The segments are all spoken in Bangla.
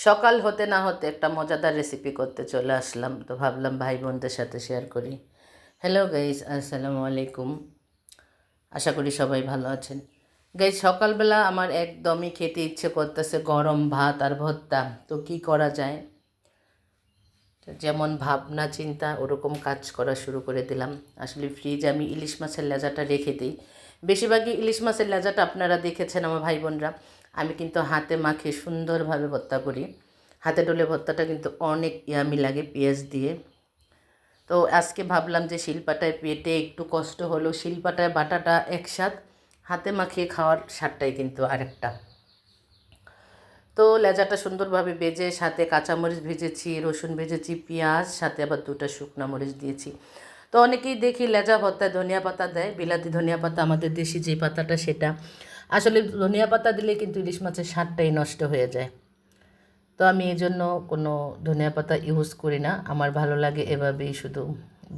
সকাল হতে না হতে একটা মজাদার রেসিপি করতে চলে আসলাম, তো ভাবলাম ভাই বোনদের সাথে শেয়ার করি। হ্যালো গাইজ, আসসালামু আলাইকুম। আশা করি সবাই ভালো আছেন। গাইজ, সকালবেলা আমার একদমই খেতে ইচ্ছে করতেছে গরম ভাত আর ভর্তা। তো কি করা যায়, যেমন ভাবনা চিন্তা ওরকম কাজ করা শুরু করে দিলাম। আসলে ফ্রিজে আমি ইলিশ মাছের লেজাটা রেখে দিই। বেশিরভাগই ইলিশ মাছের লেজাটা আপনারা দেখেছেন আমার ভাই বোনরা, আমি কিন্তু হাতে মাখিয়ে সুন্দরভাবে ভর্তা করি। হাতে ডলে ভর্তাটা কিন্তু অনেক ইয়ামি লাগে পেঁয়াজ দিয়ে। তো আজকে ভাবলাম যে শিলপাটায় পেটে একটু কষ্ট হলো, শিলপাটায় বাটাটা একসাথ, হাতে মাখিয়ে খাওয়ার স্বাদটাই কিন্তু আরেকটা। তো লেজাটা সুন্দরভাবে বেজে সাথে কাঁচামরিচ ভেজেছি, রসুন ভেজেছি, পেঁয়াজ, সাথে আবার 2টা শুকনো মরিচ দিয়েছি। তো অনেকেই দেখি লেজা ভর্তায় ধনিয়া পাতা দেয়, বিলাতি ধনিয়া পাতা, আমাদের দেশি যে পাতাটা সেটা। আসলে ধনিয়া পাতা দিলে কিন্তু ইলিশ মাছের স্বাদটাই নষ্ট হয়ে যায়। তো আমি এই জন্য কোনো ধনিয়া পাতা ইউজ করি না। আমার ভালো লাগে এভাবেই শুধু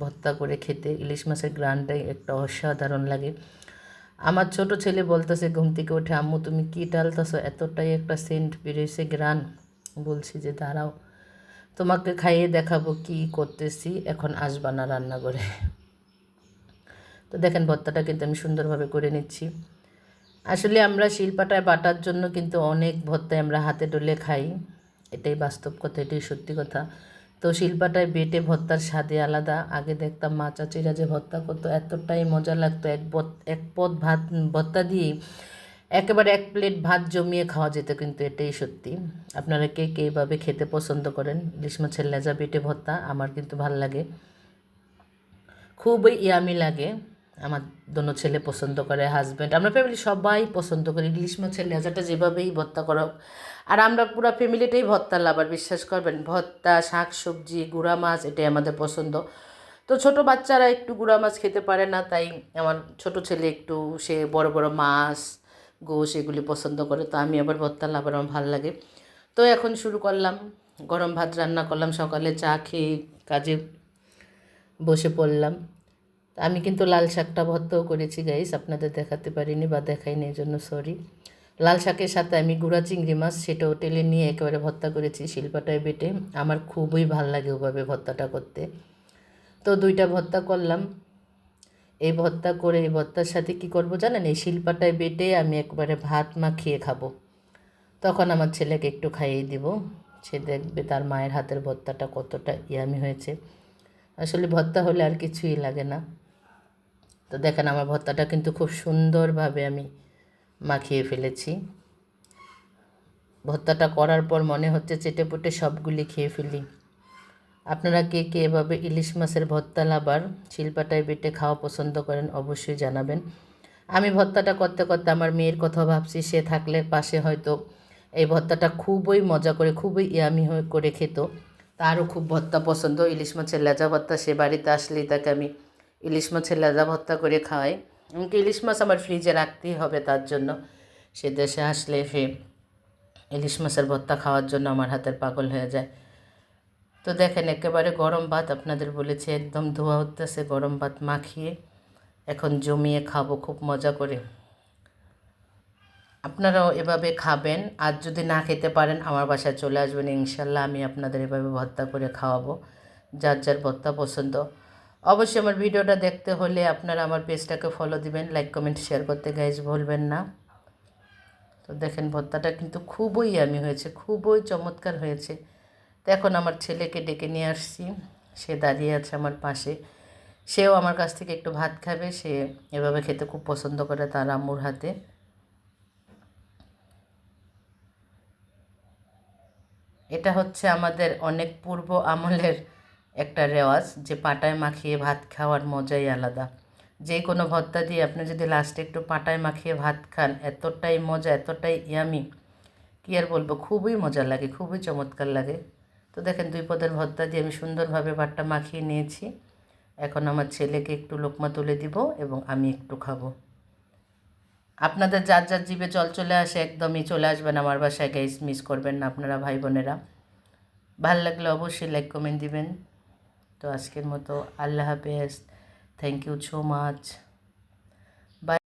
ভর্তা করে খেতে। ইলিশ মাছের গ্রানটাই একটা অসাধারণ লাগে। আমার ছোট ছেলে বলতেছে ঘুম থেকে উঠে, আম্মু তুমি কী ডালতেছো, এতটাই একটা সেন্ট বেরিয়েছে, গ্রান। বলছি যে দাঁড়াও, তোমাকে খাইয়ে দেখাবো কি করতেছি, এখন আসবা না রান্নাঘরে। তো দেখেন ভর্তাটা কিন্তু আমি সুন্দরভাবে করে নিচ্ছি। আসলে আমরা শিলপাটায় বাটার জন্য কিন্তু অনেক ভর্তায় আমরা হাতে ডলে খাই, এটাই বাস্তব কথা, এটাই সত্যি কথা। তো শিলপাটায় বেটে ভর্তার স্বাদে আলাদা। আগে দেখতাম মা চাচিরা যে ভর্তা করতো, এতটাই মজা লাগতো। এক পদ ভাত ভর্তা দিয়েই একেবারে 1 প্লেট ভাত জমিয়ে খাওয়া যেত, কিন্তু এটাই সত্যি। আপনারা কে কে এইভাবে খেতে পছন্দ করেন ইলিশ মাছের লেজা বেটে ভর্তা? আমার কিন্তু ভাল লাগে, খুবই ইয়ামি লাগে। আমার দোনো ছেলে পছন্দ করে, হাজব্যান্ড, আমরা ফ্যামিলি সবাই পছন্দ করি ইলিশ মাছের লেজাটা যেভাবেই ভর্তা করা। আর আমরা পুরো ফ্যামিলিটাই ভর্তা লাভার, বিশ্বাস করবেন। ভর্তা, শাক সবজি, গুঁড়া মাছ, এটাই আমাদের পছন্দ। তো ছোট বাচ্চারা একটু গুঁড়া মাছ খেতে পারে না, তাই আমার ছোট ছেলে একটু, সে বড় বড় মাছ, গোশ এগুলি পছন্দ করে। তো আমি আবার ভর্তা লাভার, আমার ভালো লাগে। তো এখন শুরু করলাম, গরম ভাত রান্না করলাম, সকালে চা খেয়ে কাজে বসে পড়লাম। আমি কিন্তু লাল শাকটা ভর্তাও করেছি গাইস, আপনাদের দেখাতে পারিনি বা দেখাইনি, এই জন্য সরি। লাল শাকের সাথে আমি গুঁড়া চিংড়ি মাছ সেটাও টেলে নিয়ে একেবারে ভর্তা করেছি শিলপাটায় বেটে। আমার খুবই ভাল লাগে ওভাবে ভর্তাটা করতে। তো 2টা ভর্তা করলাম। এই ভর্তা করে এই ভর্তার সাথে কি করব জানেন, এই শিলপাটায় বেটে আমি একবারে ভাত মাখিয়ে খাবো। তখন আমার ছেলেকে একটু খাইয়ে দিব, সে দেখবে তার মায়ের হাতের ভর্তাটা কতটা ইয়ামি হয়েছে। আসলে ভর্তা হলে আর কিছুই লাগে না। তো দেখেন আমার ভর্তাটা কিন্তু খুব সুন্দরভাবে আমি মাখিয়ে ফেলেছি। ভর্তাটা করার পর মনে হচ্ছে চেটেপুটে সবগুলি খেয়ে ফেলি। আপনারা কে কে এভাবে ইলিশ মাছের ভর্তা লাভার, শিলপাটায় বেটে খাওয়া পছন্দ করেন অবশ্যই জানাবেন। আমি ভর্তাটা করতে করতে আমার মেয়ের কথা ভাবছি, সে থাকলে পাশে হয়তো এই ভর্তাটা খুবই মজা করে, খুবই ইয়ামি হয়ে করে খেত। তারও খুব ভর্তা পছন্দ, ইলিশ মাছের লেজা ভর্তা। সে বাড়িতে আসলেই তাকে আমি ইলিশ মাছের লেজা ভর্তা করে খাওয়াই। এমনকি ইলিশ মাছ আমার ফ্রিজে রাখতেই হবে তার জন্য। সে দেশে আসলে সে ইলিশ মাছের ভর্তা খাওয়ার জন্য আমার হাতের পাগল হয়ে যায়। তো দেখেন একেবারে গরম ভাত, আপনাদের বলেছি একদম ধোয়া উঠতেছে, গরম ভাত মাখিয়ে এখন জমিয়ে খাবো খুব মজা করে। আপনারাও এভাবে খাবেন, আর যদি না খেতে পারেন আমার বাসায় চলে আসবেন, ইনশাল্লাহ আমি আপনাদের এভাবে ভর্তা করে খাওয়াবো, যার যার ভর্তা পছন্দ। অবশ্যই আমার ভিডিওটা দেখতে হলে আপনারা আমার পেজটাকে ফলো দিবেন, লাইক কমেন্ট শেয়ার করতে গাইজ ভুলবেন না। তো দেখেন ভর্তাটা কিন্তু খুবই ইয়ামি হয়েছে, খুবই চমৎকার হয়েছে। তো এখন আমার ছেলেকে ডেকে নিয়ে আসছি, সে দাঁড়িয়ে আছে আমার পাশে, সেও আমার কাছ থেকে একটু ভাত খাবে। সে এভাবে খেতে খুব পছন্দ করে তার আম্মুর হাতে। এটা হচ্ছে আমাদের অনেক পূর্ব আমলের একটা রেওয়াজ, যে পাটায় মাখিয়ে ভাত খাওয়ার মজাই আলাদা। যে কোনো ভর্তা দিয়ে আপনি যদি লাস্টে একটু পাটায় মাখিয়ে ভাত খান, এতটাই মজা, এতটাই ইয়ামি, কী আর বলবো, খুবই মজা লাগে, খুবই চমৎকার লাগে। তো দেখেন 2 পদের ভর্তা দিয়ে আমি সুন্দরভাবে ভাতটা মাখিয়ে নিয়েছি। এখন আমার ছেলেকে একটু লোকমা তুলে দিব এবং আমি একটু খাবো। আপনাদের যার যার জিভে জল চলে আসে একদমই চলে আসবেন আমার বাসায় গাইস, মিস করবেন না আপনারা ভাই বোনেরা। ভালো লাগলে অবশ্যই লাইক কমেন্ট দিবেন। তো আজকের মতো আল্লাহ হাফেজ, থ্যাংক ইউ সো মাচ।